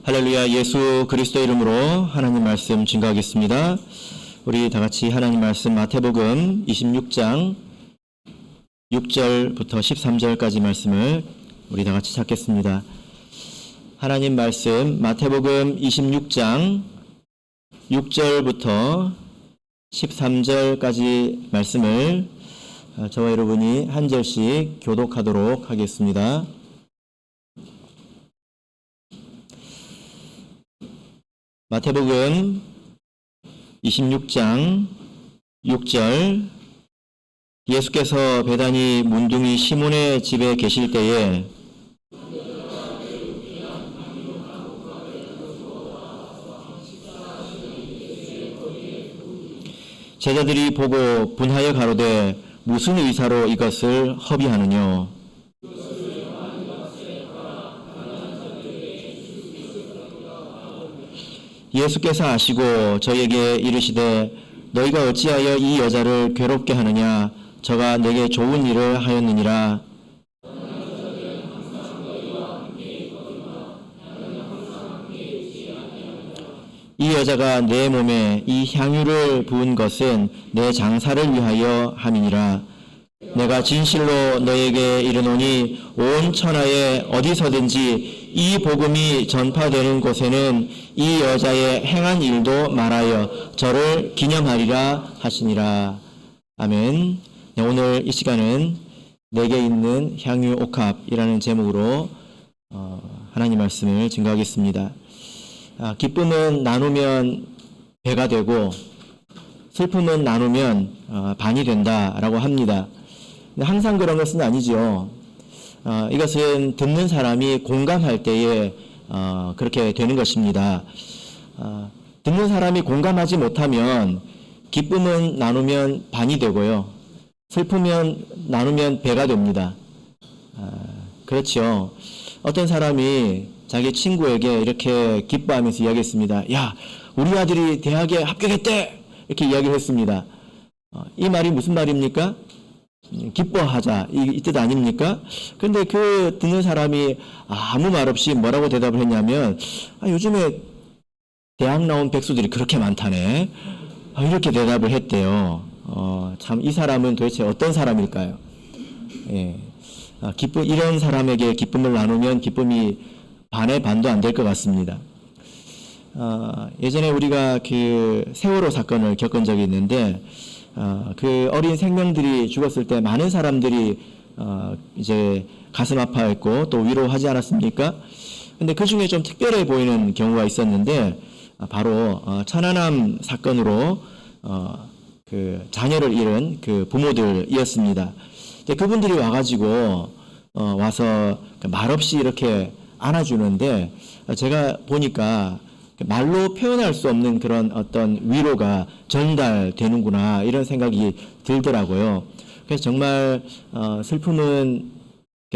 할렐루야. 예수 그리스도 이름으로 하나님 말씀 증거하겠습니다. 우리 다 같이 하나님 말씀 마태복음 26장 6절부터 13절까지 말씀을 우리 다 같이 찾겠습니다. 하나님 말씀 마태복음 26장 6절부터 13절까지 말씀을 저와 여러분이 한 절씩 교독하도록 하겠습니다. 마태복음 26장 6절. 예수께서 베다니 문둥이 시몬의 집에 계실 때에 제자들이 보고 분하여 가로되 무슨 의사로 이것을 허비하느뇨? 예수께서 아시고 저에게 이르시되 너희가 어찌하여 이 여자를 괴롭게 하느냐? 저가 내게 좋은 일을 하였느니라. 이 여자가 내 몸에 이 향유를 부은 것은 내 장사를 위하여 함이니라. 내가 진실로 너에게 이르노니 온 천하에 어디서든지 이 복음이 전파되는 곳에는 이 여자의 행한 일도 말하여 저를 기념하리라 하시니라. 아멘. 네, 오늘 이 시간은 내게 있는 향유 옥합이라는 제목으로 하나님 말씀을 증거하겠습니다. 기쁨은 나누면 배가 되고 슬픔은 나누면 반이 된다라고 합니다. 근데 항상 그런 것은 아니죠. 이것은 듣는 사람이 공감할 때에 그렇게 되는 것입니다. 듣는 사람이 공감하지 못하면 기쁨은 나누면 반이 되고요. 슬프면 나누면 배가 됩니다. 그렇죠. 어떤 사람이 자기 친구에게 이렇게 기뻐하면서 이야기했습니다. 야, 우리 아들이 대학에 합격했대! 이렇게 이야기를 했습니다. 이 말이 무슨 말입니까? 기뻐하자, 이 뜻 아닙니까? 근데 그 듣는 사람이 아무 말 없이 뭐라고 대답을 했냐면, 요즘에 대학 나온 백수들이 그렇게 많다네. 이렇게 대답을 했대요. 참, 이 사람은 도대체 어떤 사람일까요? 예. 이런 사람에게 기쁨을 나누면 기쁨이 반의 반도 안 될 것 같습니다. 예전에 우리가 그 세월호 사건을 겪은 적이 있는데, 그 어린 생명들이 죽었을 때 많은 사람들이 이제 가슴 아파했고 또 위로하지 않았습니까? 근데 그 중에 좀 특별해 보이는 경우가 있었는데, 바로 천안함 사건으로 그 자녀를 잃은 그 부모들이었습니다. 그분들이 와가지고 와서 말없이 이렇게 안아주는데, 제가 보니까 말로 표현할 수 없는 그런 어떤 위로가 전달되는구나, 이런 생각이 들더라고요. 그래서 정말 슬픔은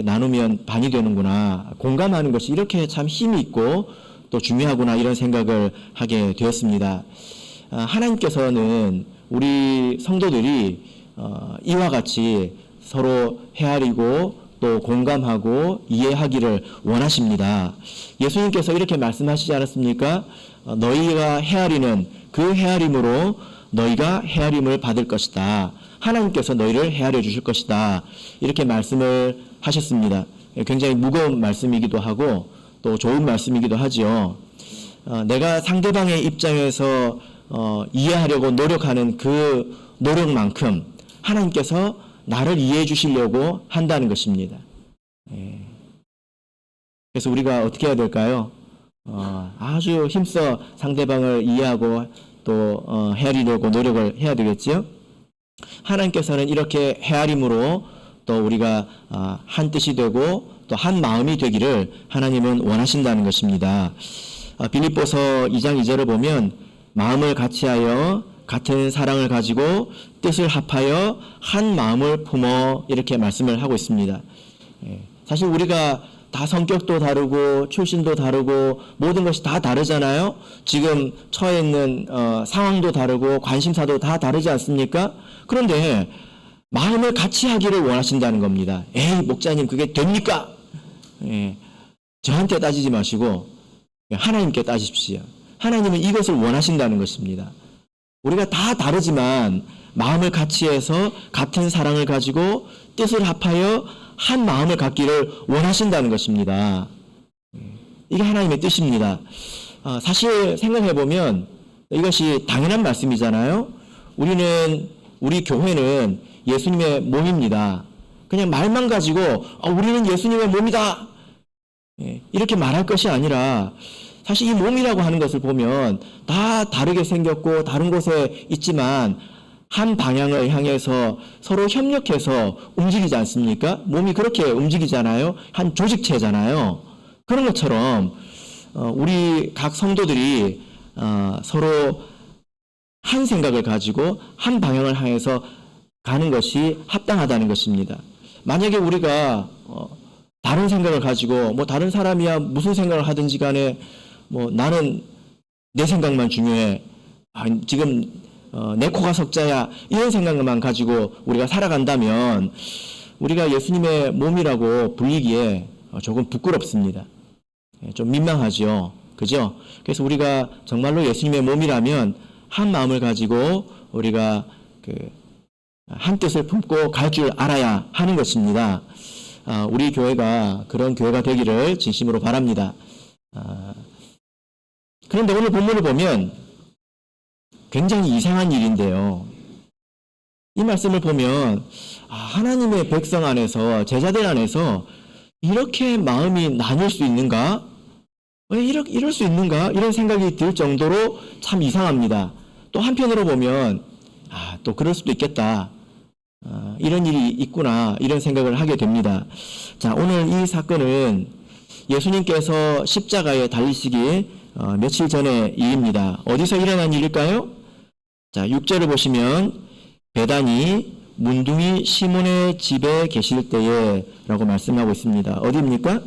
나누면 반이 되는구나, 공감하는 것이 이렇게 참 힘이 있고 또 중요하구나, 이런 생각을 하게 되었습니다. 하나님께서는 우리 성도들이 이와 같이 서로 헤아리고 또 공감하고 이해하기를 원하십니다. 예수님께서 이렇게 말씀하시지 않았습니까? 너희가 헤아리는 그 헤아림으로 너희가 헤아림을 받을 것이다. 하나님께서 너희를 헤아려 주실 것이다. 이렇게 말씀을 하셨습니다. 굉장히 무거운 말씀이기도 하고 또 좋은 말씀이기도 하지요. 내가 상대방의 입장에서 이해하려고 노력하는 그 노력만큼 하나님께서 나를 이해해 주시려고 한다는 것입니다. 그래서 우리가 어떻게 해야 될까요? 아주 힘써 상대방을 이해하고 또 헤아리려고 노력을 해야 되겠죠? 하나님께서는 이렇게 헤아림으로 또 우리가 한 뜻이 되고 또 한 마음이 되기를 하나님은 원하신다는 것입니다. 빌립보서 2장 2절을 보면 마음을 같이하여 같은 사랑을 가지고 뜻을 합하여 한 마음을 품어, 이렇게 말씀을 하고 있습니다. 사실 우리가 다 성격도 다르고 출신도 다르고 모든 것이 다 다르잖아요. 지금 처해 있는 상황도 다르고 관심사도 다 다르지 않습니까? 그런데 마음을 같이 하기를 원하신다는 겁니다. 에이, 목자님 그게 됩니까? 저한테 따지지 마시고 하나님께 따지십시오. 하나님은 이것을 원하신다는 것입니다. 우리가 다 다르지만 마음을 같이 해서 같은 사랑을 가지고 뜻을 합하여 한 마음을 갖기를 원하신다는 것입니다. 이게 하나님의 뜻입니다. 사실 생각해보면 이것이 당연한 말씀이잖아요. 우리 교회는 예수님의 몸입니다. 그냥 말만 가지고 우리는 예수님의 몸이다 이렇게 말할 것이 아니라, 사실 이 몸이라고 하는 것을 보면 다 다르게 생겼고 다른 곳에 있지만 한 방향을 향해서 서로 협력해서 움직이지 않습니까? 몸이 그렇게 움직이잖아요. 한 조직체잖아요. 그런 것처럼 우리 각 성도들이 서로 한 생각을 가지고 한 방향을 향해서 가는 것이 합당하다는 것입니다. 만약에 우리가 다른 생각을 가지고 다른 사람이야 무슨 생각을 하든지 간에 나는 내 생각만 중요해, 지금 내 코가 석자야, 이런 생각만 가지고 우리가 살아간다면 우리가 예수님의 몸이라고 불리기에 조금 부끄럽습니다. 좀 민망하죠. 그죠? 그래서 우리가 정말로 예수님의 몸이라면 한 마음을 가지고 우리가 한 뜻을 품고 갈 줄 알아야 하는 것입니다. 우리 교회가 그런 교회가 되기를 진심으로 바랍니다. 그런데 오늘 본문을 보면 굉장히 이상한 일인데요. 이 말씀을 보면 하나님의 백성 안에서, 제자들 안에서 이렇게 마음이 나뉠 수 있는가? 왜 이럴 수 있는가? 이런 생각이 들 정도로 참 이상합니다. 또 한편으로 보면 또 그럴 수도 있겠다. 이런 일이 있구나, 이런 생각을 하게 됩니다. 자, 오늘 이 사건은 예수님께서 십자가에 달리시기 며칠 전의 일입니다. 어디서 일어난 일일까요? 자, 6절을 보시면 베다니 문둥이 시몬의 집에 계실 때에 라고 말씀하고 있습니다. 어디입니까?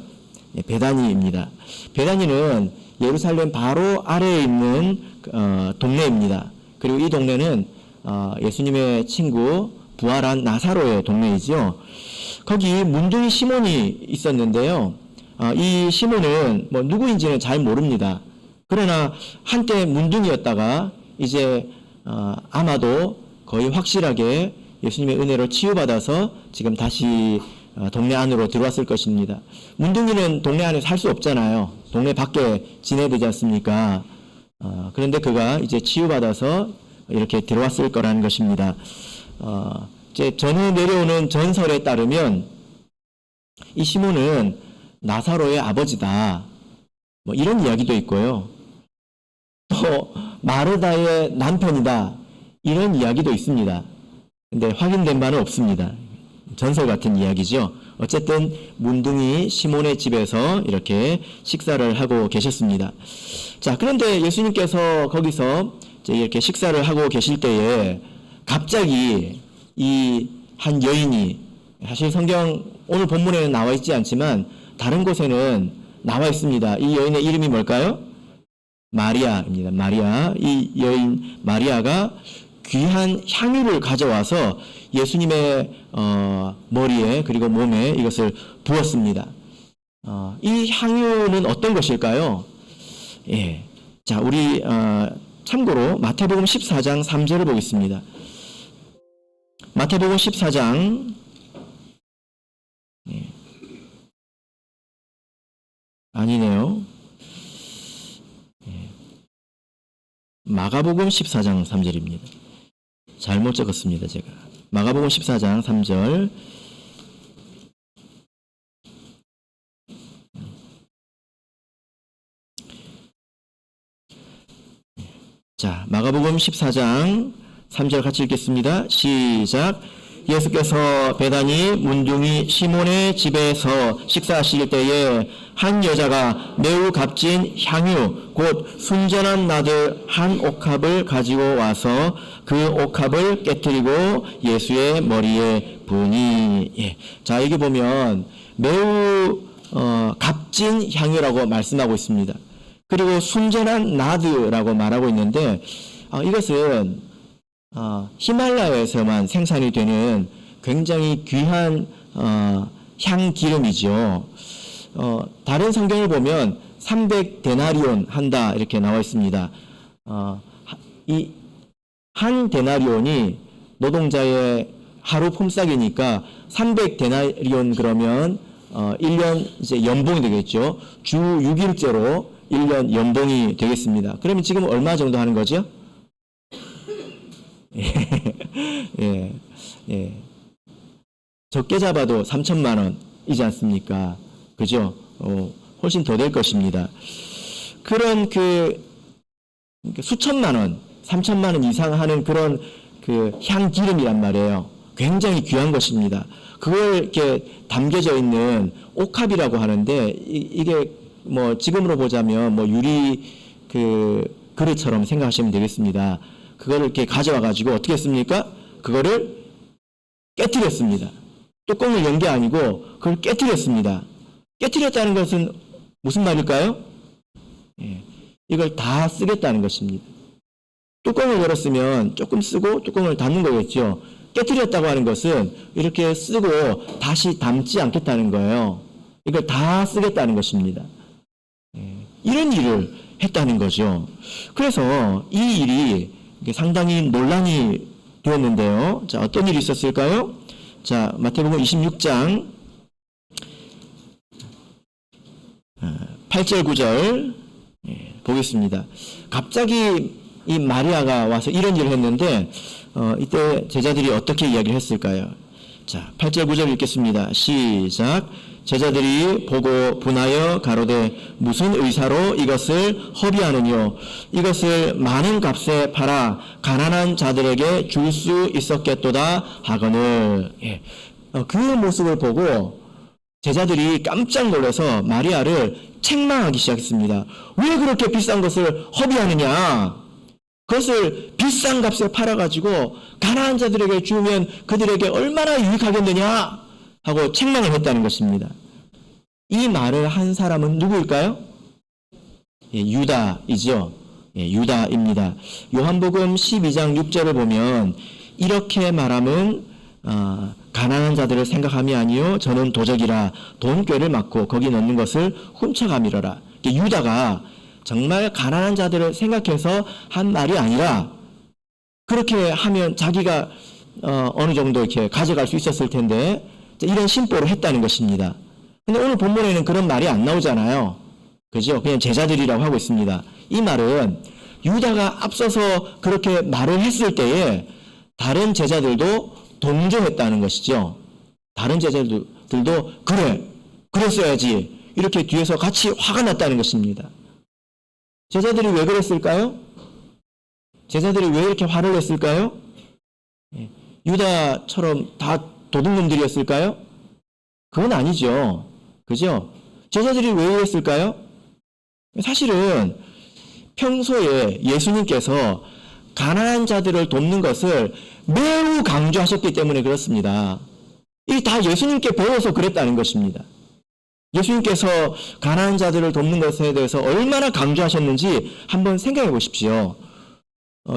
베다니입니다. 베다니는 예루살렘 바로 아래에 있는 동네입니다. 그리고 이 동네는 예수님의 친구 부활한 나사로의 동네이죠. 거기 문둥이 시몬이 있었는데요. 이 시몬은 누구인지는 잘 모릅니다. 그러나 한때 문둥이였다가 이제 아마도 거의 확실하게 예수님의 은혜로 치유받아서 지금 다시 동네 안으로 들어왔을 것입니다. 문둥이는 동네 안에 살 수 없잖아요. 동네 밖에 지내야 되지 않습니까? 그런데 그가 이제 치유받아서 이렇게 들어왔을 거라는 것입니다. 이제 전해 내려오는 전설에 따르면 이 시몬은 나사로의 아버지다, 이런 이야기도 있고요. 또 마르다의 남편이다, 이런 이야기도 있습니다. 근데 확인된 바는 없습니다. 전설 같은 이야기죠. 어쨌든 문둥이 시몬의 집에서 이렇게 식사를 하고 계셨습니다. 자, 그런데 예수님께서 거기서 이제 이렇게 식사를 하고 계실 때에 갑자기 이 한 여인이, 사실 성경 오늘 본문에는 나와 있지 않지만 다른 곳에는 나와 있습니다. 이 여인의 이름이 뭘까요? 마리아입니다. 마리아. 이 여인 마리아가 귀한 향유를 가져와서 예수님의 머리에 그리고 몸에 이것을 부었습니다. 이 향유는 어떤 것일까요? 예. 자, 우리 참고로 마태복음 14장 3절을 보겠습니다. 마태복음 14장 아니네요. 마가복음 14장 3절입니다. 잘못 적었습니다, 제가. 마가복음 14장 3절. 자, 마가복음 14장 3절 같이 읽겠습니다. 시작. 예수께서 베다니 문둥이 시몬의 집에서 식사하실 때에 한 여자가 매우 값진 향유 곧 순전한 나들 한 옥합을 가지고 와서 그 옥합을 깨뜨리고 예수의 머리에 부으니. 예. 자, 여기 보면 매우 값진 향유라고 말씀하고 있습니다. 그리고 순전한 나드라고 말하고 있는데 이것은 히말라야에서만 생산이 되는 굉장히 귀한 향기름이죠. 다른 성경을 보면 300데나리온 한다 이렇게 나와 있습니다. 이 한 데나리온이 노동자의 하루 품삯이니까 300데나리온 그러면 1년 이제 연봉이 되겠죠. 주 6일제로 1년 연봉이 되겠습니다. 그러면 지금 얼마 정도 하는 거죠? 예, 예. 적게 잡아도 3천만 원이지 않습니까? 그죠? 훨씬 더 될 것입니다. 그런 수천만 원, 3천만 원 이상 하는 그런 향기름이란 말이에요. 굉장히 귀한 것입니다. 그걸 이렇게 담겨져 있는 옥합이라고 하는데, 이게 뭐 지금으로 보자면 뭐 유리 그릇처럼 생각하시면 되겠습니다. 그거를 이렇게 가져와 가지고 어떻게 했습니까? 그거를 깨뜨렸습니다. 뚜껑을 연 게 아니고 그걸 깨뜨렸습니다. 깨뜨렸다는 것은 무슨 말일까요? 예, 이걸 다 쓰겠다는 것입니다. 뚜껑을 열었으면 조금 쓰고 뚜껑을 닫는 거겠죠. 깨뜨렸다고 하는 것은 이렇게 쓰고 다시 담지 않겠다는 거예요. 이걸 다 쓰겠다는 것입니다. 이런 일을 했다는 거죠. 그래서 이 일이 상당히 논란이 되었는데요. 자, 어떤 일이 있었을까요? 자, 마태복음 26장 8절 9절 보겠습니다. 갑자기 이 마리아가 와서 이런 일을 했는데 이때 제자들이 어떻게 이야기를 했을까요? 자, 8절 9절 읽겠습니다. 시작. 제자들이 보고 분하여 가로되 무슨 의사로 이것을 허비하느뇨? 이것을 많은 값에 팔아 가난한 자들에게 줄 수 있었겠도다 하거늘. 예. 그 모습을 보고 제자들이 깜짝 놀라서 마리아를 책망하기 시작했습니다. 왜 그렇게 비싼 것을 허비하느냐? 그것을 비싼 값에 팔아가지고 가난한 자들에게 주면 그들에게 얼마나 유익하겠느냐 하고 책망을 했다는 것입니다. 이 말을 한 사람은 누구일까요? 예, 유다이죠. 예, 유다입니다. 요한복음 12장 6절을 보면 이렇게 말함은 가난한 자들을 생각함이 아니요 저는 도적이라 돈꾀를 맞고 거기 넣는 것을 훔쳐가미러라. 유다가 정말 가난한 자들을 생각해서 한 말이 아니라 그렇게 하면 자기가 어느 정도 이렇게 가져갈 수 있었을 텐데 이런 심보를 했다는 것입니다. 근데 오늘 본문에는 그런 말이 안 나오잖아요. 그죠? 그냥 제자들이라고 하고 있습니다. 이 말은 유다가 앞서서 그렇게 말을 했을 때에 다른 제자들도 동조했다는 것이죠. 다른 제자들도 그래, 그랬어야지 이렇게 뒤에서 같이 화가 났다는 것입니다. 제자들이 왜 그랬을까요? 제자들이 왜 이렇게 화를 냈을까요? 유다처럼 다 도둑놈들이었을까요? 그건 아니죠. 그죠? 제자들이 왜 이랬을까요? 사실은 평소에 예수님께서 가난한 자들을 돕는 것을 매우 강조하셨기 때문에 그렇습니다. 이 다 예수님께 배워서 그랬다는 것입니다. 예수님께서 가난한 자들을 돕는 것에 대해서 얼마나 강조하셨는지 한번 생각해 보십시오.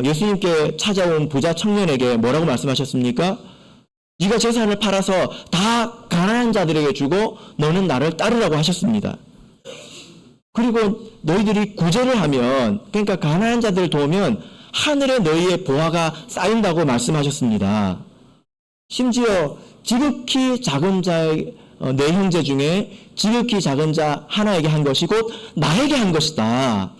예수님께 찾아온 부자 청년에게 뭐라고 말씀하셨습니까? 네가 재산을 팔아서 다 가난한 자들에게 주고 너는 나를 따르라고 하셨습니다. 그리고 너희들이 구제를 하면, 그러니까 가난한 자들을 도우면 하늘에 너희의 보화가 쌓인다고 말씀하셨습니다. 심지어 지극히 작은 자의 내 형제 중에 지극히 작은 자 하나에게 한 것이 곧 나에게 한 것이다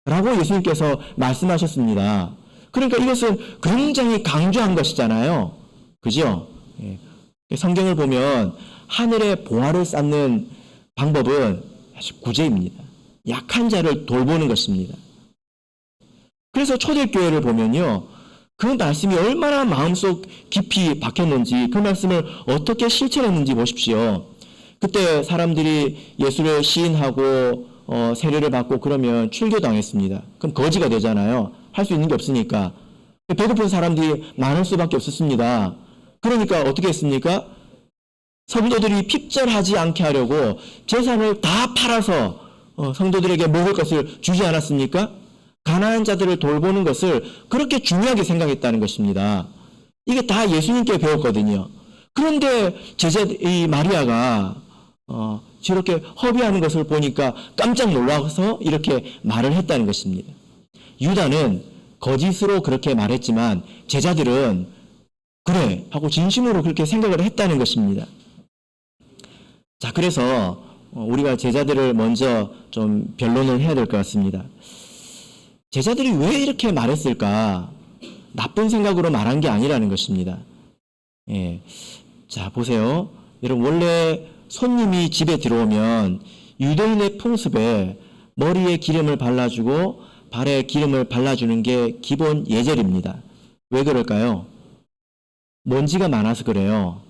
라고 예수님께서 말씀하셨습니다. 그러니까 이것은 굉장히 강조한 것이잖아요. 그죠? 예. 성경을 보면 하늘의 보화를 쌓는 방법은 사실 구제입니다. 약한 자를 돌보는 것입니다. 그래서 초대교회를 보면요, 그 말씀이 얼마나 마음속 깊이 박혔는지, 그 말씀을 어떻게 실천했는지 보십시오. 그때 사람들이 예수를 시인하고 세례를 받고 그러면 출교당했습니다. 그럼 거지가 되잖아요. 할 수 있는 게 없으니까. 배고픈 사람들이 많을 수밖에 없었습니다. 그러니까 어떻게 했습니까? 성도들이 핍절하지 않게 하려고 재산을 다 팔아서 성도들에게 먹을 것을 주지 않았습니까? 가난한 자들을 돌보는 것을 그렇게 중요하게 생각했다는 것입니다. 이게 다 예수님께 배웠거든요. 그런데 이 마리아가 저렇게 허비하는 것을 보니까 깜짝 놀라서 이렇게 말을 했다는 것입니다. 유다는 거짓으로 그렇게 말했지만 제자들은 그래 하고 진심으로 그렇게 생각을 했다는 것입니다. 자, 그래서 우리가 제자들을 먼저 좀 변론을 해야 될 것 같습니다. 제자들이 왜 이렇게 말했을까? 나쁜 생각으로 말한 게 아니라는 것입니다. 예. 자, 보세요. 여러분, 원래 손님이 집에 들어오면 유대인의 풍습에 머리에 기름을 발라주고 발에 기름을 발라주는 게 기본 예절입니다. 왜 그럴까요? 먼지가 많아서 그래요.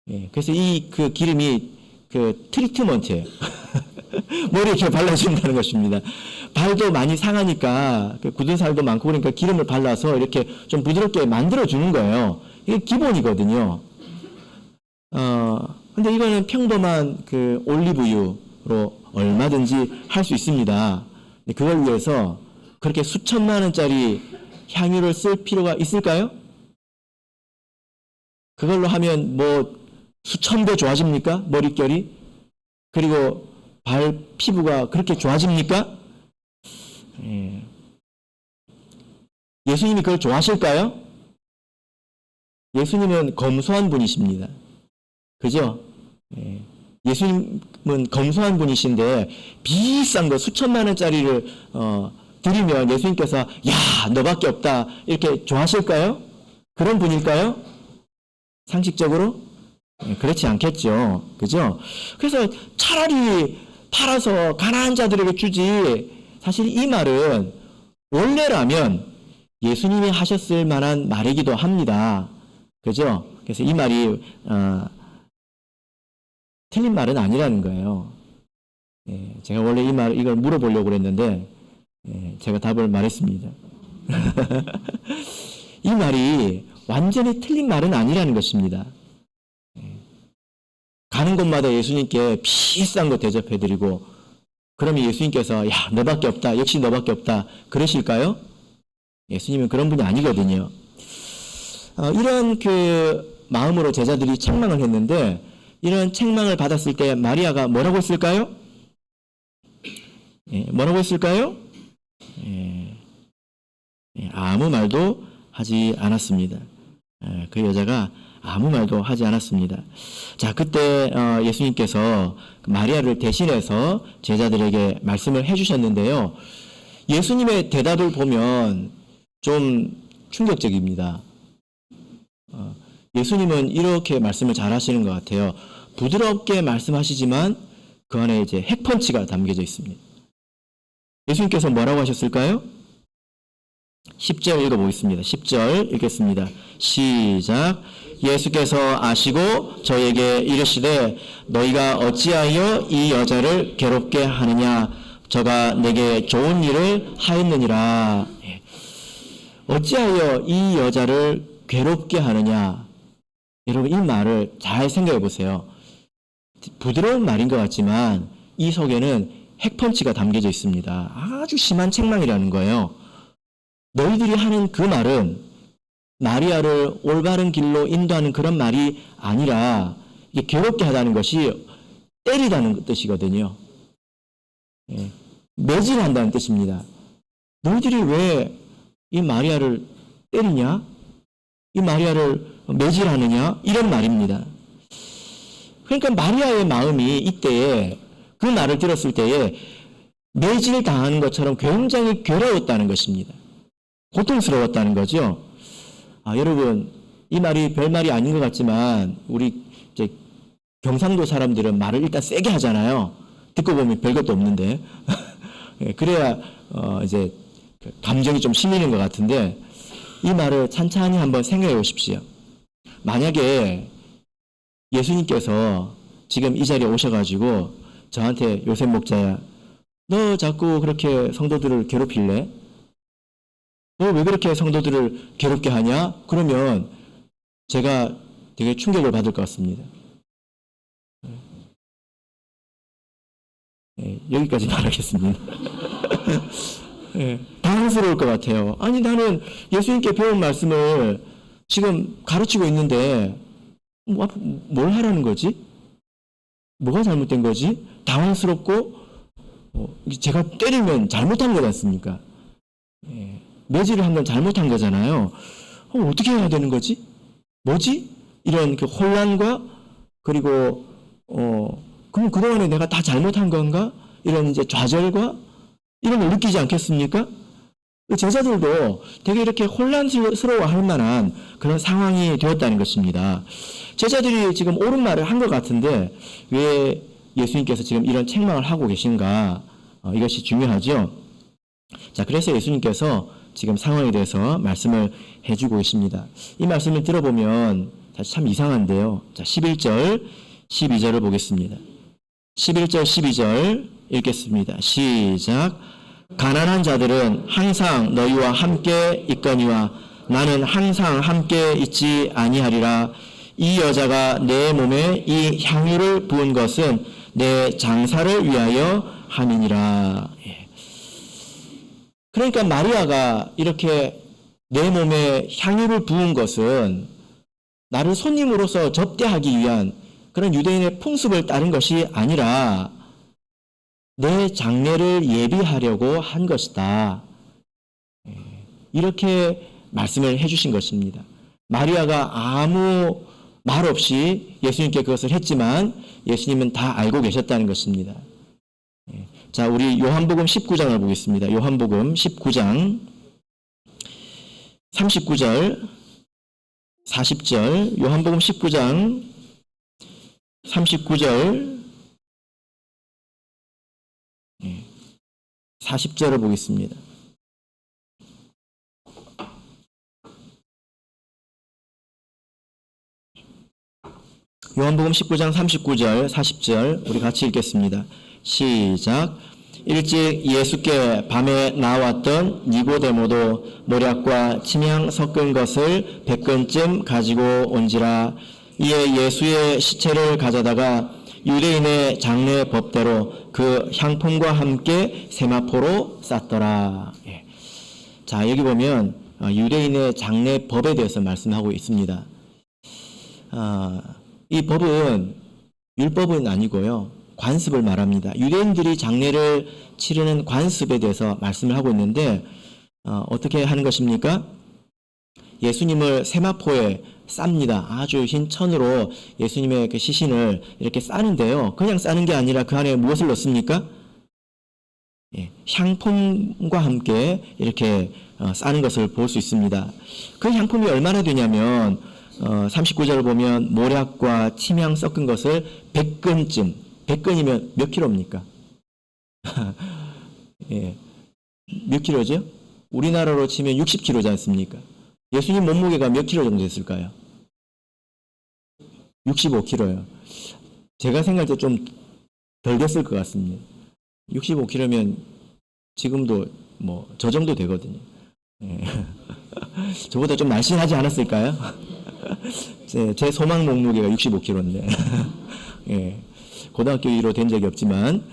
예. 그래서 그 기름이 그 트리트먼트예요. 머리에 이렇게 발라준다는 것입니다. 발도 많이 상하니까 굳은 살도 많고 그러니까 기름을 발라서 이렇게 좀 부드럽게 만들어주는 거예요. 이게 기본이거든요. 근데 이거는 평범한 그 올리브유로 얼마든지 할 수 있습니다. 그걸 위해서 그렇게 수천만 원짜리 향유를 쓸 필요가 있을까요? 그걸로 하면 뭐 수천 배 좋아집니까? 머릿결이? 그리고 발 피부가 그렇게 좋아집니까? 예. 예수님이 그걸 좋아하실까요? 예수님은 검소한 분이십니다. 그죠? 예. 예수님은 검소한 분이신데 비싼 거 수천만 원짜리를 드리면 예수님께서 야 너밖에 없다 이렇게 좋아하실까요? 그런 분일까요? 상식적으로? 예, 그렇지 않겠죠. 그죠? 그래서 차라리 팔아서 가난한 자들에게 주지. 사실 이 말은 원래라면 예수님이 하셨을 만한 말이기도 합니다. 그죠? 그래서 이 말이 틀린 말은 아니라는 거예요. 예, 제가 원래 이걸 물어보려고 그랬는데 예, 제가 답을 말했습니다. 이 말이 완전히 틀린 말은 아니라는 것입니다. 예, 가는 곳마다 예수님께 비싼 거 대접해드리고 그러면 예수님께서 야 너밖에 없다 역시 너밖에 없다 그러실까요? 예수님은 그런 분이 아니거든요. 이런 그 마음으로 제자들이 책망을 했는데 이런 책망을 받았을 때 마리아가 뭐라고 했을까요? 예, 뭐라고 했을까요? 예, 아무 말도 하지 않았습니다. 그 여자가 아무 말도 하지 않았습니다. 자, 그때 예수님께서 마리아를 대신해서 제자들에게 말씀을 해주셨는데요. 예수님의 대답을 보면 좀 충격적입니다. 예수님은 이렇게 말씀을 잘 하시는 것 같아요. 부드럽게 말씀하시지만 그 안에 이제 핵펀치가 담겨져 있습니다. 예수님께서 뭐라고 하셨을까요? 10절 읽어보겠습니다. 10절 읽겠습니다. 시작. 예수께서 아시고 저에게 이르시되 너희가 어찌하여 이 여자를 괴롭게 하느냐 저가 내게 좋은 일을 하였느니라. 어찌하여 이 여자를 괴롭게 하느냐. 여러분 이 말을 잘 생각해 보세요. 부드러운 말인 것 같지만 이 속에는 핵펀치가 담겨져 있습니다. 아주 심한 책망이라는 거예요. 너희들이 하는 그 말은 마리아를 올바른 길로 인도하는 그런 말이 아니라 이게 괴롭게 하다는 것이 때리다는 뜻이거든요. 예, 매질한다는 뜻입니다. 너희들이 왜 이 마리아를 때리냐? 이 마리아를 매질하느냐? 이런 말입니다. 그러니까 마리아의 마음이 이때에 그 말을 들었을 때에 매질 당하는 것처럼 굉장히 괴로웠다는 것입니다. 고통스러웠다는 거죠. 여러분 이 말이 별말이 아닌 것 같지만 우리 이제 경상도 사람들은 말을 일단 세게 하잖아요. 듣고 보면 별것도 없는데 그래야 이제 감정이 좀 실리는 것 같은데 이 말을 찬찬히 한번 생각해 보십시오. 만약에 예수님께서 지금 이 자리에 오셔가지고 저한테 요셉 목자야 너 자꾸 그렇게 성도들을 괴롭힐래? 너 왜 그렇게 성도들을 괴롭게 하냐? 그러면 제가 되게 충격을 받을 것 같습니다. 여기까지 말하겠습니다. 당황스러울 것 같아요. 아니 나는 예수님께 배운 말씀을 지금 가르치고 있는데 뭘 하라는 거지? 뭐가 잘못된 거지? 당황스럽고, 제가 때리면 잘못한 거지 않습니까? 매질을 한 건 잘못한 거잖아요. 어떻게 해야 되는 거지? 뭐지? 이런 그 혼란과, 그리고, 그럼 그동안에 내가 다 잘못한 건가? 이런 이제 좌절과 이런 걸 느끼지 않겠습니까? 제자들도 되게 이렇게 혼란스러워 할 만한 그런 상황이 되었다는 것입니다. 제자들이 지금 옳은 말을 한 것 같은데 왜 예수님께서 지금 이런 책망을 하고 계신가? 이것이 중요하죠. 자, 그래서 예수님께서 지금 상황에 대해서 말씀을 해주고 계십니다. 이 말씀을 들어보면 사실 참 이상한데요. 자, 11절, 12절을 보겠습니다. 11절, 12절 읽겠습니다. 시작. 가난한 자들은 항상 너희와 함께 있거니와 나는 항상 함께 있지 아니하리라. 이 여자가 내 몸에 이 향유를 부은 것은 내 장사를 위하여 함이니라. 그러니까 마리아가 이렇게 내 몸에 향유를 부은 것은 나를 손님으로서 접대하기 위한 그런 유대인의 풍습을 따른 것이 아니라 내 장례를 예비하려고 한 것이다. 이렇게 말씀을 해주신 것입니다. 마리아가 아무 말 없이 예수님께 그것을 했지만 예수님은 다 알고 계셨다는 것입니다. 자, 우리 요한복음 19장을 보겠습니다. 요한복음 19장 39절 40절 요한복음 19장 39절 40절을 보겠습니다. 요한복음 19장 39절 40절 우리 같이 읽겠습니다. 시작. 일찍 예수께 밤에 나왔던 니고데모도 모략과 침향 섞은 것을 100근쯤 가지고 온지라. 이에 예수의 시체를 가져다가 유대인의 장례 법대로 그 향품과 함께 세마포로 쌌더라. 자, 여기 보면 유대인의 장례 법에 대해서 말씀하고 있습니다. 이 법은 율법은 아니고요. 관습을 말합니다. 유대인들이 장례를 치르는 관습에 대해서 말씀을 하고 있는데 어떻게 하는 것입니까? 예수님을 세마포에 쌉니다. 아주 흰 천으로 예수님의 그 시신을 이렇게 싸는데요. 그냥 싸는 게 아니라 그 안에 무엇을 넣습니까? 향품과 함께 이렇게 싸는 것을 볼 수 있습니다. 그 향품이 얼마나 되냐면 39절을 보면 모략과 침향 섞은 것을 100근쯤 100근이면 몇 킬로입니까? 몇 킬로죠? 우리나라로 치면 60킬로지 않습니까? 예수님 몸무게가 몇 킬로 정도 됐을까요? 65킬로요. 제가 생각할 때 좀 덜 됐을 것 같습니다. 65킬로면 지금도 뭐 저 정도 되거든요. 저보다 좀 날씬하지 않았을까요? 제 소망 몸무게가 65킬로인데 고등학교 1호 된 적이 없지만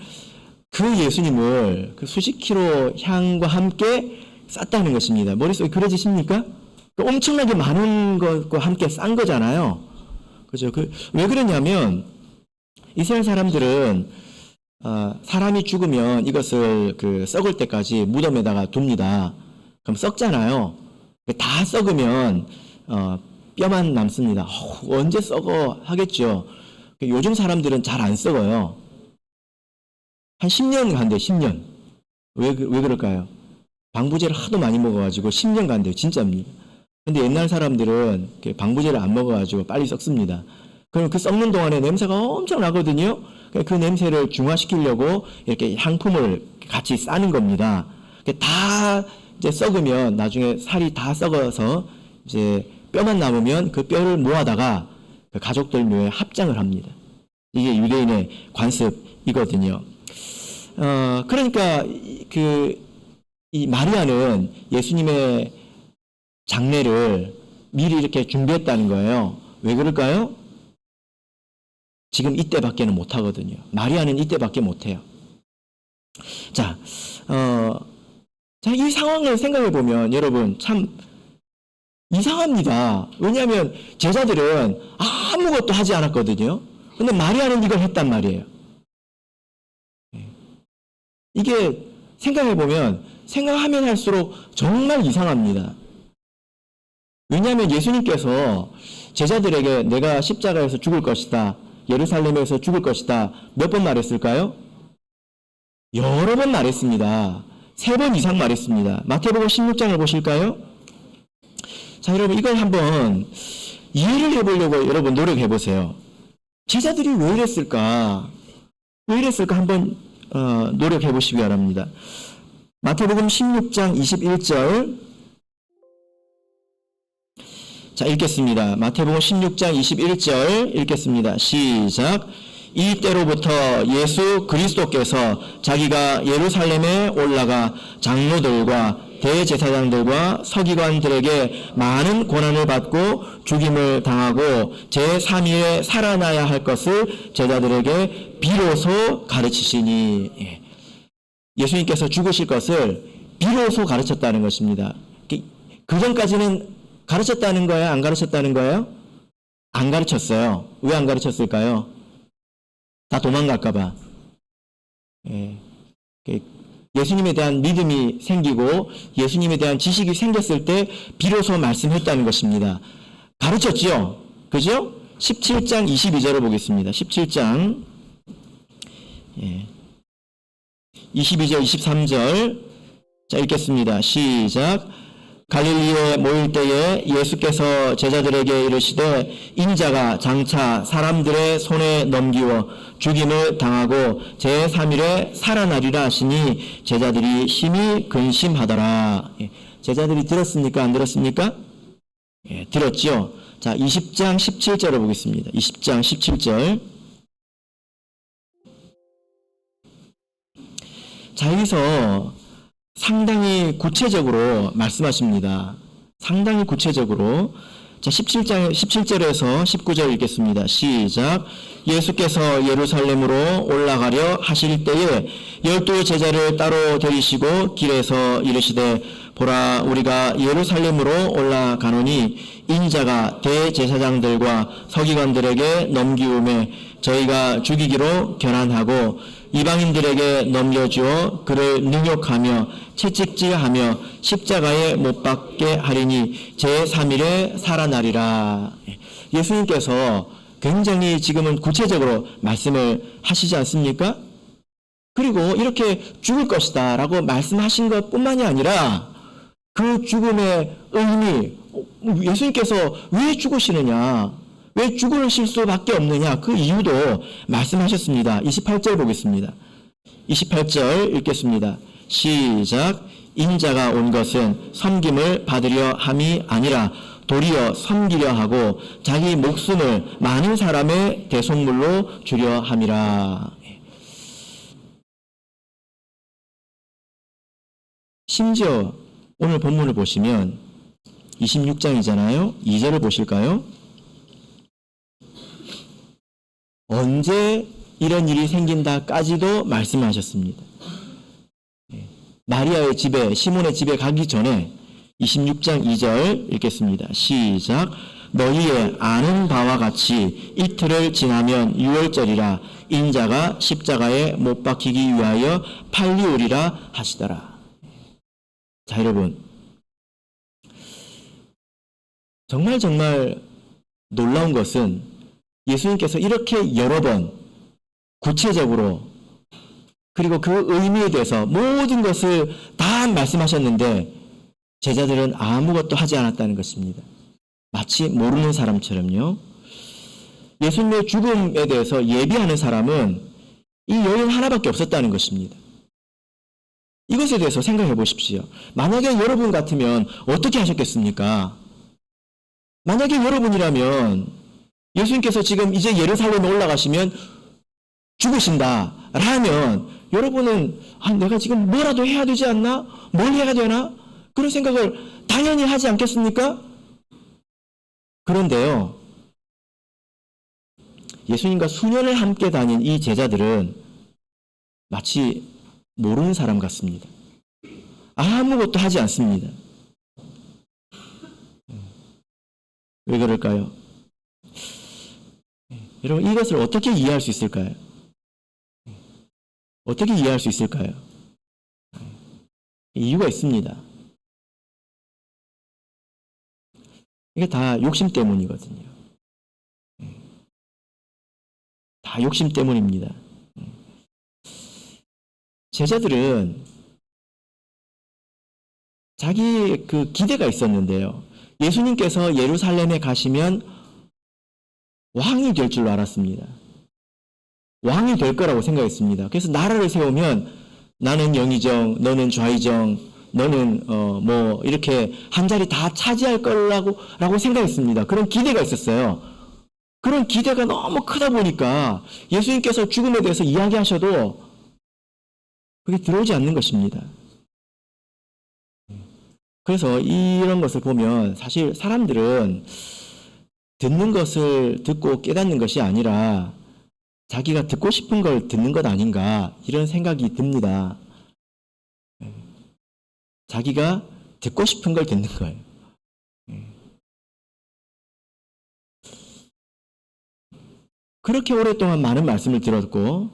그 예수님을 그 수십 킬로 향과 함께 쌌다는 것입니다. 머릿속에 그려지십니까? 엄청나게 많은 것과 함께 싼 거잖아요. 그죠? 왜 그러냐면 이스라엘 사람들은 사람이 죽으면 이것을 썩을 때까지 무덤에다가 둡니다. 그럼 썩잖아요. 다 썩으면 뼈만 남습니다. 언제 썩어 하겠죠. 요즘 사람들은 잘 안 썩어요. 한 10년 간대요. 10년. 왜 그럴까요? 방부제를 하도 많이 먹어가지고 10년 간대요. 진짜입니다. 근데 옛날 사람들은 방부제를 안 먹어가지고 빨리 썩습니다. 그럼 그 썩는 동안에 냄새가 엄청 나거든요. 그 냄새를 중화시키려고 이렇게 향품을 같이 싸는 겁니다. 다 이제 썩으면 나중에 살이 다 썩어서 이제 뼈만 남으면 그 뼈를 모아다가 그 가족들 묘에 합장을 합니다. 이게 유대인의 관습이거든요. 그러니까 이 마리아는 예수님의 장례를 미리 이렇게 준비했다는 거예요. 왜 그럴까요? 지금 이때밖에는 못 하거든요. 마리아는 이때밖에 못 해요. 자, 이 상황을 생각해 보면 여러분 참 이상합니다. 왜냐하면 제자들은 아무것도 하지 않았거든요. 근데 마리아는 이걸 했단 말이에요. 이게 생각해보면 생각하면 할수록 정말 이상합니다. 왜냐하면 예수님께서 제자들에게 내가 십자가에서 죽을 것이다, 예루살렘에서 죽을 것이다 몇 번 말했을까요? 여러 번 말했습니다. 3번 이상 말했습니다. 마태복음 16장을 보실까요? 자, 여러분 이걸 한번 이해를 해보려고 여러분 노력해보세요. 제자들이 왜 이랬을까? 왜 이랬을까? 한번 노력해보시기 바랍니다. 마태복음 16장 21절 자, 읽겠습니다. 마태복음 16장 21절 읽겠습니다. 시작. 이때로부터 예수 그리스도께서 자기가 예루살렘에 올라가 장로들과 대제사장들과 서기관들에게 많은 고난을 받고 죽임을 당하고 제3일에 살아나야 할 것을 제자들에게 비로소 가르치시니, 예수님께서 죽으실 것을 비로소 가르쳤다는 것입니다. 그 전까지는 가르쳤다는 거예요? 안 가르쳤다는 거예요? 안 가르쳤어요. 왜 안 가르쳤을까요? 다 도망갈까봐. 예수님에 대한 믿음이 생기고 예수님에 대한 지식이 생겼을 때 비로소 말씀했다는 것입니다. 가르쳤지요? 그죠? 17장 22절을 보겠습니다. 17장 22절 23절 자, 읽겠습니다. 시작. 갈릴리에 모일 때에 예수께서 제자들에게 이르시되 인자가 장차 사람들의 손에 넘기워 죽임을 당하고 제3일에 살아나리라 하시니 제자들이 심히 근심하더라. 제자들이 들었습니까? 안 들었습니까? 들었죠. 자, 20장 17절을 보겠습니다. 20장 17절. 자, 여기서 상당히 구체적으로 말씀하십니다. 상당히 구체적으로. 자, 17절에서 19절 읽겠습니다. 시작. 예수께서 예루살렘으로 올라가려 하실 때에 12 제자를 따로 데리시고 길에서 이르시되 보라, 우리가 예루살렘으로 올라가노니 인자가 대제사장들과 서기관들에게 넘기움에 저희가 죽이기로 결단하고 이방인들에게 넘겨주어 그를 능욕하며 채찍질하며 십자가에 못 박게 하리니 제3일에 살아나리라. 예수님께서 굉장히 지금은 구체적으로 말씀을 하시지 않습니까? 그리고 이렇게 죽을 것이다 라고 말씀하신 것뿐만이 아니라 그 죽음의 의미, 예수님께서 왜 죽으시느냐, 왜 죽으실 수밖에 없느냐, 그 이유도 말씀하셨습니다. 28절 보겠습니다. 28절 읽겠습니다. 시작. 인자가 온 것은 섬김을 받으려 함이 아니라 도리어 섬기려 하고 자기 목숨을 많은 사람의 대속물로 주려 함이라. 심지어 오늘 본문을 보시면 26장이잖아요. 2절을 보실까요? 언제 이런 일이 생긴다까지도 말씀하셨습니다. 마리아의 집에, 시몬의 집에 가기 전에 26장 2절 읽겠습니다. 시작. 너희의 아는 바와 같이 이틀을 지나면 유월절이라 인자가 십자가에 못 박히기 위하여 팔리우리라 하시더라. 자, 여러분, 정말 놀라운 것은 예수님께서 이렇게 여러 번 구체적으로 그리고 그 의미에 대해서 모든 것을 다 말씀하셨는데 제자들은 아무것도 하지 않았다는 것입니다. 마치 모르는 사람처럼요. 예수님의 죽음에 대해서 예비하는 사람은 이 여인 하나밖에 없었다는 것입니다. 이것에 대해서 생각해 보십시오. 만약에 여러분 같으면 어떻게 하셨겠습니까? 만약에 여러분이라면 예수님께서 지금 이제 예루살렘에 올라가시면 죽으신다 라면 여러분은 내가 지금 뭐라도 해야 되지 않나? 뭘 해야 되나? 그런 생각을 당연히 하지 않겠습니까? 그런데요, 예수님과 수년을 함께 다닌 이 제자들은 마치 모르는 사람 같습니다. 아무것도 하지 않습니다. 왜 그럴까요? 여러분, 이것을 어떻게 이해할 수 있을까요? 어떻게 이해할 수 있을까요? 이유가 있습니다. 이게 다 욕심 때문이거든요. 다 욕심 때문입니다. 제자들은 자기 그 기대가 있었는데요. 예수님께서 예루살렘에 가시면 왕이 될 줄로 알았습니다. 왕이 될 거라고 생각했습니다. 그래서 나라를 세우면 나는 영의정, 너는 좌의정, 너는 뭐 이렇게 한 자리 다 차지할 거라고 생각했습니다. 그런 기대가 있었어요. 그런 기대가 너무 크다 보니까 예수님께서 죽음에 대해서 이야기하셔도 그게 들어오지 않는 것입니다. 그래서 이런 것을 보면 사실 사람들은 듣는 것을 듣고 깨닫는 것이 아니라 자기가 듣고 싶은 걸 듣는 것 아닌가 이런 생각이 듭니다. 자기가 듣고 싶은 걸 듣는 거예요. 그렇게 오랫동안 많은 말씀을 들었고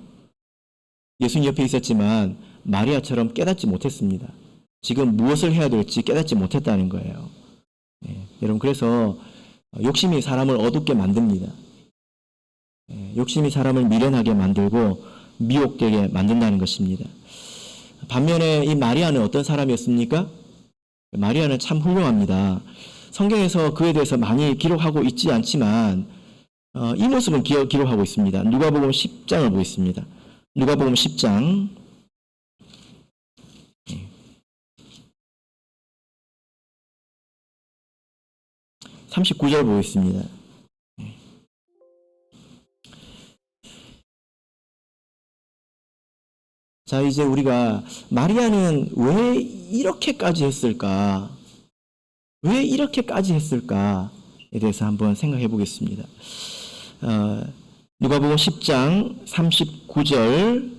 예수님 옆에 있었지만 마리아처럼 깨닫지 못했습니다. 지금 무엇을 해야 될지 깨닫지 못했다는 거예요. 여러분, 그래서 욕심이 사람을 어둡게 만듭니다. 욕심이 사람을 미련하게 만들고 미혹되게 만든다는 것입니다. 반면에 이 마리아는 어떤 사람이었습니까? 마리아는 참 훌륭합니다. 성경에서 그에 대해서 많이 기록하고 있지 않지만 이 모습은 기록하고 있습니다. 누가복음 10장을 보겠습니다. 누가복음 10장 39절 보겠습니다. 자, 이제 우리가 마리아는 왜 이렇게까지 했을까? 왜 이렇게까지 했을까에 대해서 한번 생각해 보겠습니다. 누가복음 10장 39절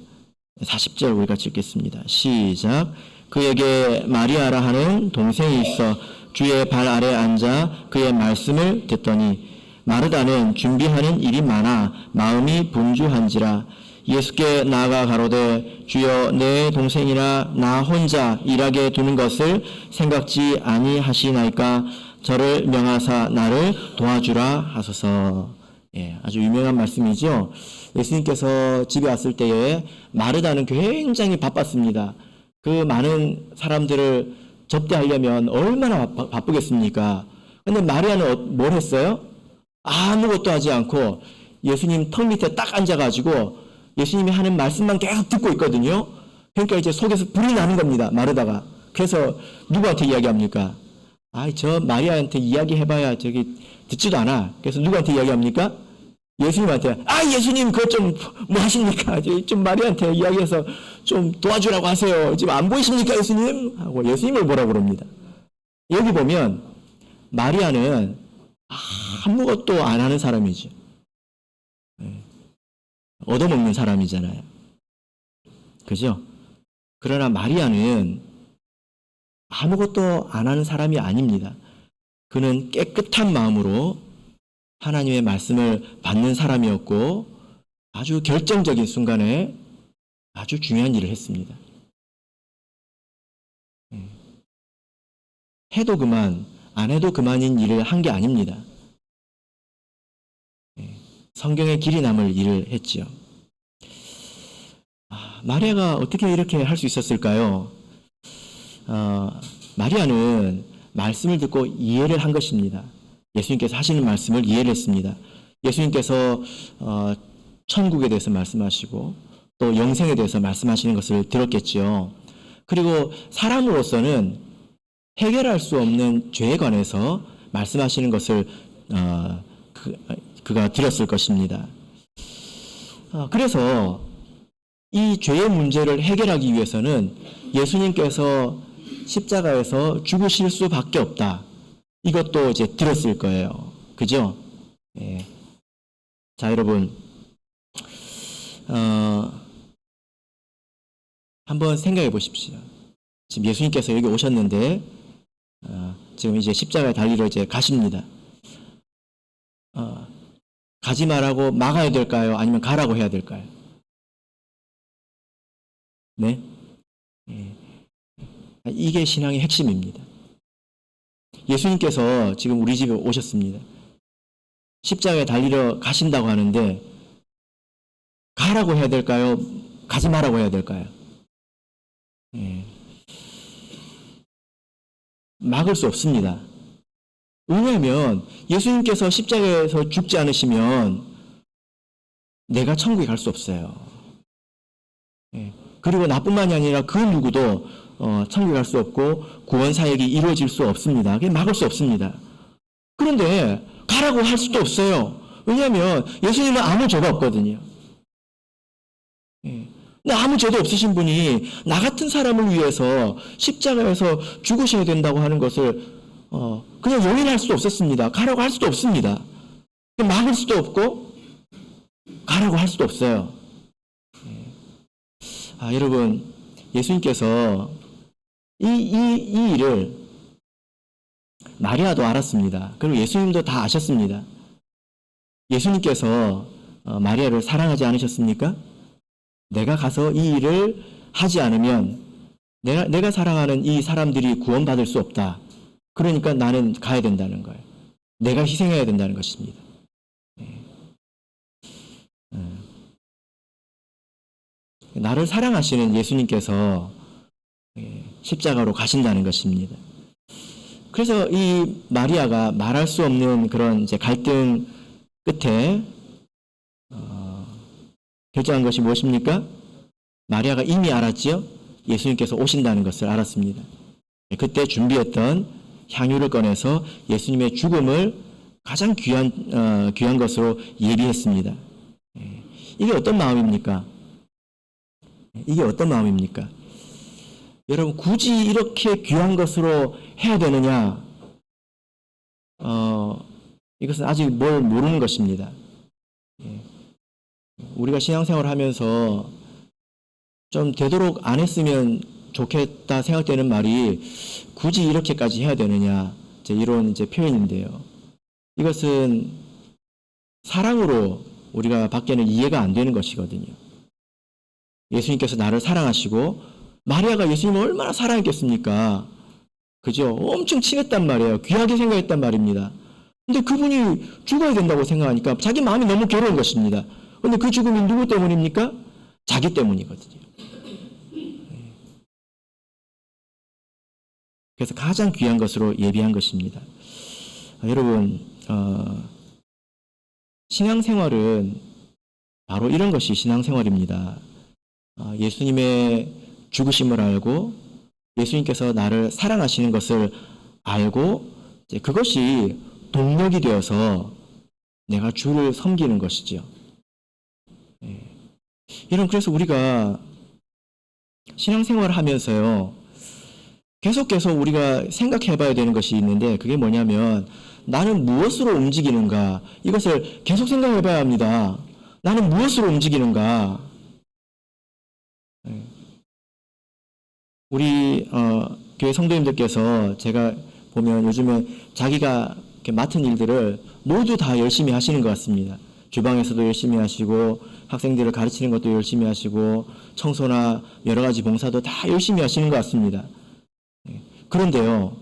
40절 우리가 읽겠습니다. 시작. 그에게 마리아라 하는 동생이 있어 주의 발 아래 앉아 그의 말씀을 듣더니 마르다는 준비하는 일이 많아 마음이 분주한지라 예수께 나아가 가로되 주여 내 동생이나 나 혼자 일하게 두는 것을 생각지 아니하시나이까 저를 명하사 나를 도와주라 하소서. 아주 유명한 말씀이죠. 예수님께서 집에 왔을 때에 마르다는 굉장히 바빴습니다. 그 많은 사람들을 접대하려면 얼마나 바쁘겠습니까? 근데 마리아는 뭘 했어요? 아무것도 하지 않고 예수님 턱 밑에 딱 앉아가지고 예수님이 하는 말씀만 계속 듣고 있거든요. 그러니까 이제 속에서 불이 나는 겁니다. 마르다가. 그래서 누구한테 이야기합니까? 저 마리아한테 이야기해봐야 저기 듣지도 않아. 그래서 누구한테 이야기합니까? 예수님한테. 예수님 그거 좀 뭐 하십니까? 좀 마리아한테 이야기해서 좀 도와주라고 하세요. 지금 안 보이십니까 예수님? 하고 예수님을 뭐라고 그럽니다. 여기 보면 마리아는 아무것도 안 하는 사람이죠. 얻어먹는 사람이잖아요. 그죠? 그러나 마리아는 아무것도 안 하는 사람이 아닙니다. 그는 깨끗한 마음으로 하나님의 말씀을 받는 사람이었고 아주 결정적인 순간에 아주 중요한 일을 했습니다. 해도 그만, 안 해도 그만인 일을 한 게 아닙니다. 성경의 길이 남을 일을 했지요. 마리아가 어떻게 이렇게 할 수 있었을까요? 마리아는 말씀을 듣고 이해를 한 것입니다. 예수님께서 하시는 말씀을 이해를 했습니다. 예수님께서 천국에 대해서 말씀하시고 또 영생에 대해서 말씀하시는 것을 들었겠지요. 그리고 사람으로서는 해결할 수 없는 죄에 관해서 말씀하시는 것을 그가 들었을 것입니다. 그래서 이 죄의 문제를 해결하기 위해서는 예수님께서 십자가에서 죽으실 수밖에 없다. 이것도 이제 들었을 거예요. 그죠? 자, 여러분, 한번 생각해 보십시오. 지금 예수님께서 여기 오셨는데, 지금 이제 십자가에 달리러 이제 가십니다. 가지 말라고 막아야 될까요? 아니면 가라고 해야 될까요? 네? 이게 신앙의 핵심입니다. 예수님께서 지금 우리 집에 오셨습니다. 십자가에 달리러 가신다고 하는데 가라고 해야 될까요? 가지 말라고 해야 될까요? 막을 수 없습니다. 왜냐하면 예수님께서 십자가에서 죽지 않으시면 내가 천국에 갈 수 없어요. 그리고 나뿐만이 아니라 그 누구도 천국에 갈 수 없고 구원 사역이 이루어질 수 없습니다. 그게 막을 수 없습니다. 그런데 가라고 할 수도 없어요. 왜냐하면 예수님은 아무 죄가 없거든요. 근데 아무 죄도 없으신 분이 나 같은 사람을 위해서 십자가에서 죽으셔야 된다고 하는 것을 그냥 용인할 수도 없었습니다. 가라고 할 수도 없습니다. 막을 수도 없고 가라고 할 수도 없어요. 여러분, 예수님께서 이 일을 마리아도 알았습니다. 그리고 예수님도 다 아셨습니다. 예수님께서 마리아를 사랑하지 않으셨습니까? 내가 가서 이 일을 하지 않으면 내가 사랑하는 이 사람들이 구원받을 수 없다. 그러니까 나는 가야 된다는 거예요. 내가 희생해야 된다는 것입니다. 나를 사랑하시는 예수님께서 십자가로 가신다는 것입니다. 그래서 이 마리아가 말할 수 없는 그런 이제 갈등 끝에 결정한 것이 무엇입니까? 마리아가 이미 알았지요? 예수님께서 오신다는 것을 알았습니다. 그때 준비했던 향유를 꺼내서 예수님의 죽음을 가장 귀한 것으로 예비했습니다. 이게 어떤 마음입니까? 이게 어떤 마음입니까? 여러분, 굳이 이렇게 귀한 것으로 해야 되느냐? 이것은 아직 뭘 모르는 것입니다. 우리가 신앙생활을 하면서 좀 되도록 안 했으면 좋겠다 생각되는 말이 굳이 이렇게까지 해야 되느냐, 이런 표현인데요. 이것은 사랑으로 우리가 밖에는 이해가 안 되는 것이거든요. 예수님께서 나를 사랑하시고 마리아가 예수님을 얼마나 사랑했겠습니까? 그죠? 엄청 친했단 말이에요. 귀하게 생각했단 말입니다. 근데 그분이 죽어야 된다고 생각하니까 자기 마음이 너무 괴로운 것입니다. 근데 그 죽음이 누구 때문입니까? 자기 때문이거든요. 그래서 가장 귀한 것으로 예비한 것입니다. 여러분, 신앙생활은 바로 이런 것이 신앙생활입니다. 예수님의 죽으심을 알고 예수님께서 나를 사랑하시는 것을 알고 그것이 동력이 되어서 내가 주를 섬기는 것이죠. 그래서 우리가 신앙생활을 하면서요, 계속 우리가 생각해 봐야 되는 것이 있는데, 그게 뭐냐면 나는 무엇으로 움직이는가, 이것을 계속 생각해 봐야 합니다. 나는 무엇으로 움직이는가. 우리 교회 성도님들께서 제가 보면 요즘에 자기가 이렇게 맡은 일들을 모두 다 열심히 하시는 것 같습니다. 주방에서도 열심히 하시고 학생들을 가르치는 것도 열심히 하시고 청소나 여러 가지 봉사도 다 열심히 하시는 것 같습니다. 그런데요,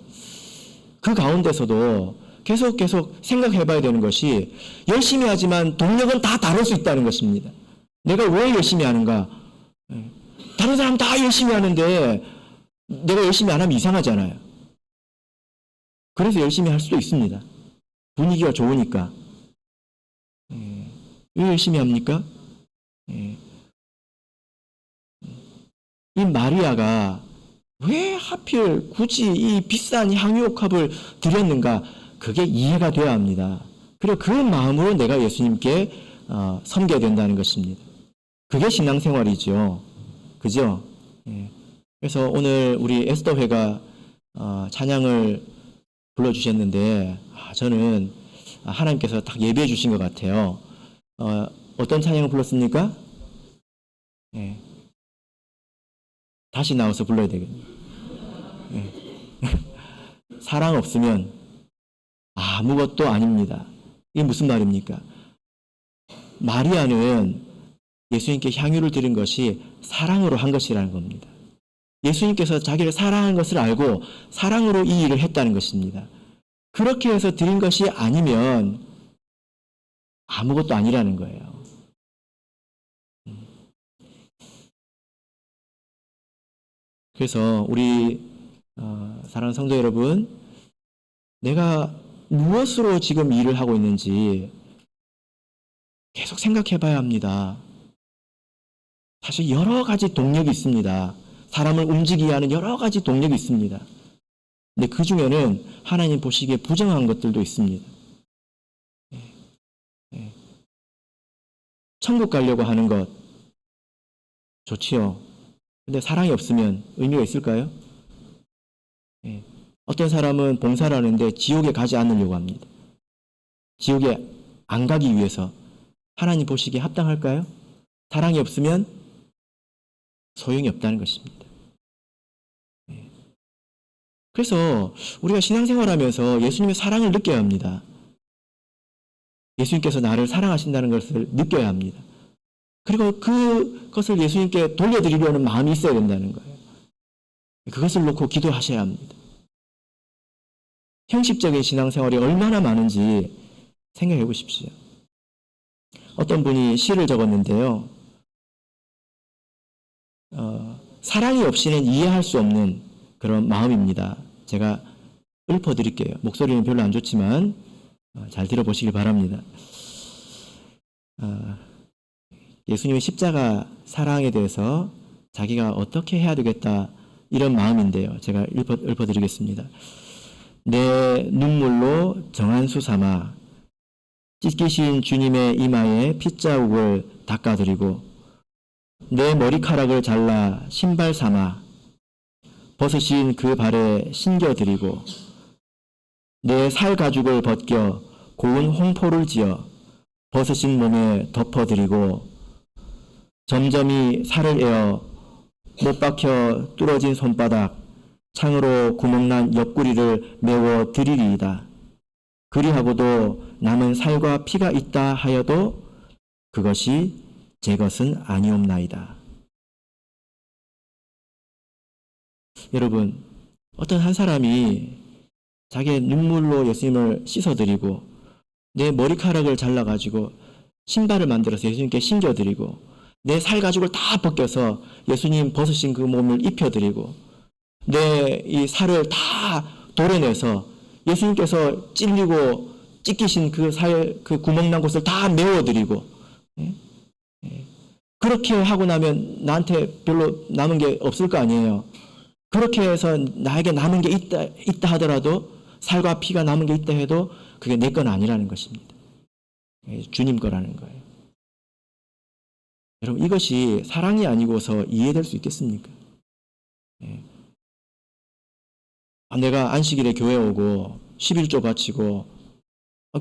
그 가운데서도 계속 생각해 봐야 되는 것이, 열심히 하지만 동력은 다 다를 수 있다는 것입니다. 내가 왜 열심히 하는가? 다른 사람 다 열심히 하는데 내가 열심히 안 하면 이상하잖아요. 그래서 열심히 할 수도 있습니다. 분위기가 좋으니까. 왜 열심히 합니까? 이 마리아가 왜 하필 굳이 이 비싼 향유옥합을 드렸는가? 그게 이해가 되어야 합니다. 그리고 그 마음으로 내가 예수님께 섬겨야 된다는 것입니다. 그게 신앙생활이죠. 그죠? 그래서 오늘 우리 에스더회가 찬양을 불러주셨는데, 저는 하나님께서 딱 예비해 주신 것 같아요. 어떤 찬양을 불렀습니까? 다시 나와서 불러야 되겠네요. 사랑 없으면 아무것도 아닙니다. 이게 무슨 말입니까? 마리아는 예수님께 향유를 드린 것이 사랑으로 한 것이라는 겁니다. 예수님께서 자기를 사랑하는 것을 알고 사랑으로 이 일을 했다는 것입니다. 그렇게 해서 드린 것이 아니면 아무것도 아니라는 거예요. 그래서 우리 사랑하는 성도 여러분, 내가 무엇으로 지금 일을 하고 있는지 계속 생각해 봐야 합니다. 사실 여러 가지 동력이 있습니다. 사람을 움직이게 하는 여러 가지 동력이 있습니다. 근데 그 중에는 하나님 보시기에 부정한 것들도 있습니다. 천국 가려고 하는 것 좋지요. 근데 사랑이 없으면 의미가 있을까요? 어떤 사람은 봉사를 하는데 지옥에 가지 않으려고 합니다. 지옥에 안 가기 위해서. 하나님 보시기에 합당할까요? 사랑이 없으면 소용이 없다는 것입니다. 그래서 우리가 신앙생활하면서 예수님의 사랑을 느껴야 합니다. 예수님께서 나를 사랑하신다는 것을 느껴야 합니다. 그리고 그것을 예수님께 돌려드리려는 마음이 있어야 된다는 거예요. 그것을 놓고 기도하셔야 합니다. 형식적인 신앙생활이 얼마나 많은지 생각해 보십시오. 어떤 분이 시를 적었는데요. 사랑이 없이는 이해할 수 없는 그런 마음입니다. 제가 읊어드릴게요. 목소리는 별로 안 좋지만 잘 들어보시길 바랍니다. 예수님의 십자가 사랑에 대해서 자기가 어떻게 해야 되겠다 이런 마음인데요. 제가 읊어드리겠습니다. 내 눈물로 정한수 삼아 찢기신 주님의 이마에 핏자국을 닦아드리고 내 머리카락을 잘라 신발 삼아 벗으신 그 발에 신겨드리고 내 살 가죽을 벗겨 고운 홍포를 지어 벗으신 몸에 덮어드리고 점점이 살을 에어 못 박혀 뚫어진 손바닥 창으로 구멍난 옆구리를 메워 드리리이다. 그리하고도 남은 살과 피가 있다 하여도 그것이 제 것은 아니옵나이다. 여러분, 어떤 한 사람이 자기의 눈물로 예수님을 씻어드리고 내 머리카락을 잘라가지고 신발을 만들어서 예수님께 신겨드리고 내 살 가죽을 다 벗겨서 예수님 벗으신 그 몸을 입혀드리고 내 이 살을 다 도려내서 예수님께서 찔리고 찢기신 그 구멍난 곳을 다 메워드리고 그렇게 하고 나면 나한테 별로 남은 게 없을 거 아니에요. 그렇게 해서 나에게 남은 게 있다 하더라도 살과 피가 남은 게 있다 해도 그게 내 건 아니라는 것입니다. 주님 거라는 거예요. 여러분, 이것이 사랑이 아니고서 이해될 수 있겠습니까? 내가 안식일에 교회 오고 11조 바치고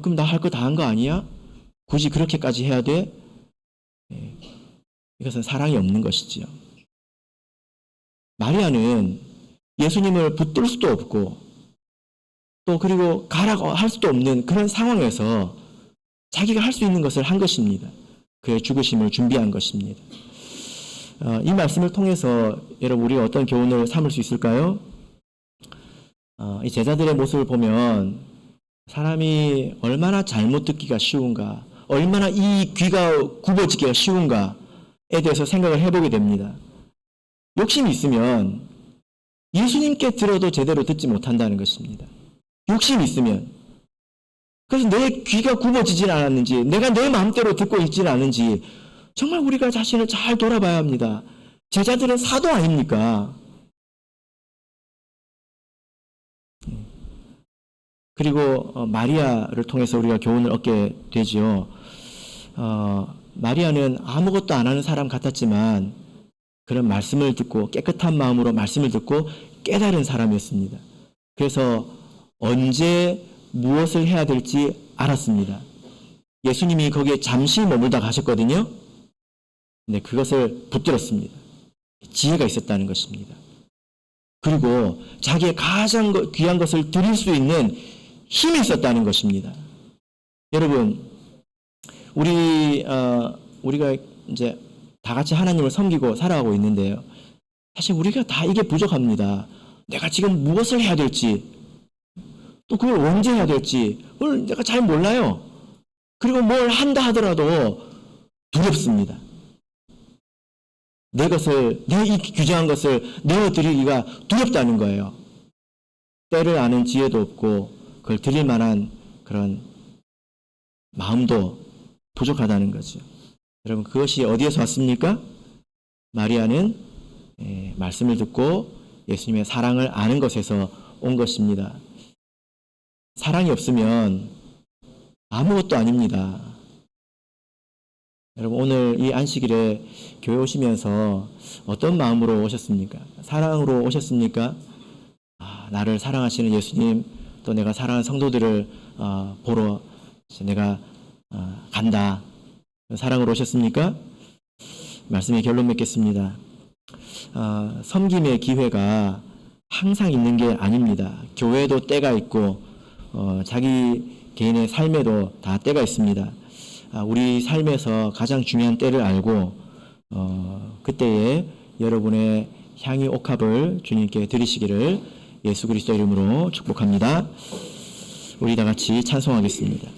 그럼 나 할 거 다 한 거 아니야? 굳이 그렇게까지 해야 돼? 이것은 사랑이 없는 것이지요. 마리아는 예수님을 붙들 수도 없고 또 그리고 가라고 할 수도 없는 그런 상황에서 자기가 할 수 있는 것을 한 것입니다. 그의 죽으심을 준비한 것입니다. 이 말씀을 통해서 여러분 우리가 어떤 교훈을 삼을 수 있을까요? 이 제자들의 모습을 보면 사람이 얼마나 잘못 듣기가 쉬운가, 얼마나 이 귀가 굽어지기가 쉬운가에 대해서 생각을 해보게 됩니다. 욕심이 있으면 예수님께 들어도 제대로 듣지 못한다는 것입니다. 욕심이 있으면. 그래서 내 귀가 굽어지진 않았는지, 내가 내 마음대로 듣고 있지는 않은지 정말 우리가 자신을 잘 돌아봐야 합니다. 제자들은 사도 아닙니까? 그리고 마리아를 통해서 우리가 교훈을 얻게 되지요. 마리아는 아무것도 안 하는 사람 같았지만 그런 말씀을 듣고 깨끗한 마음으로 말씀을 듣고 깨달은 사람이었습니다. 그래서 언제 무엇을 해야 될지 알았습니다. 예수님이 거기에 잠시 머물다 가셨거든요. 근데 그것을 붙들었습니다. 지혜가 있었다는 것입니다. 그리고 자기의 가장 귀한 것을 드릴 수 있는 힘이 있었다는 것입니다. 여러분, 우리가 이제 다 같이 하나님을 섬기고 살아가고 있는데요. 사실 우리가 다 이게 부족합니다. 내가 지금 무엇을 해야 될지, 또 그걸 언제 해야 될지, 그걸 내가 잘 몰라요. 그리고 뭘 한다 하더라도 두렵습니다. 내 이 규정한 것을 내어드리기가 두렵다는 거예요. 때를 아는 지혜도 없고, 그걸 드릴 만한 그런 마음도 부족하다는 거죠. 여러분, 그것이 어디에서 왔습니까? 마리아는 말씀을 듣고 예수님의 사랑을 아는 것에서 온 것입니다. 사랑이 없으면 아무것도 아닙니다. 여러분, 오늘 이 안식일에 교회 오시면서 어떤 마음으로 오셨습니까? 사랑으로 오셨습니까? 나를 사랑하시는 예수님, 또 내가 사랑하는 성도들을 보러 내가 간다. 사랑으로 오셨습니까? 말씀의 결론 맺겠습니다. 섬김의 기회가 항상 있는 게 아닙니다. 교회도 때가 있고 자기 개인의 삶에도 다 때가 있습니다. 우리 삶에서 가장 중요한 때를 알고 그때에 여러분의 향유 옥합을 주님께 드리시기를 예수 그리스도 이름으로 축복합니다. 우리 다 같이 찬송하겠습니다.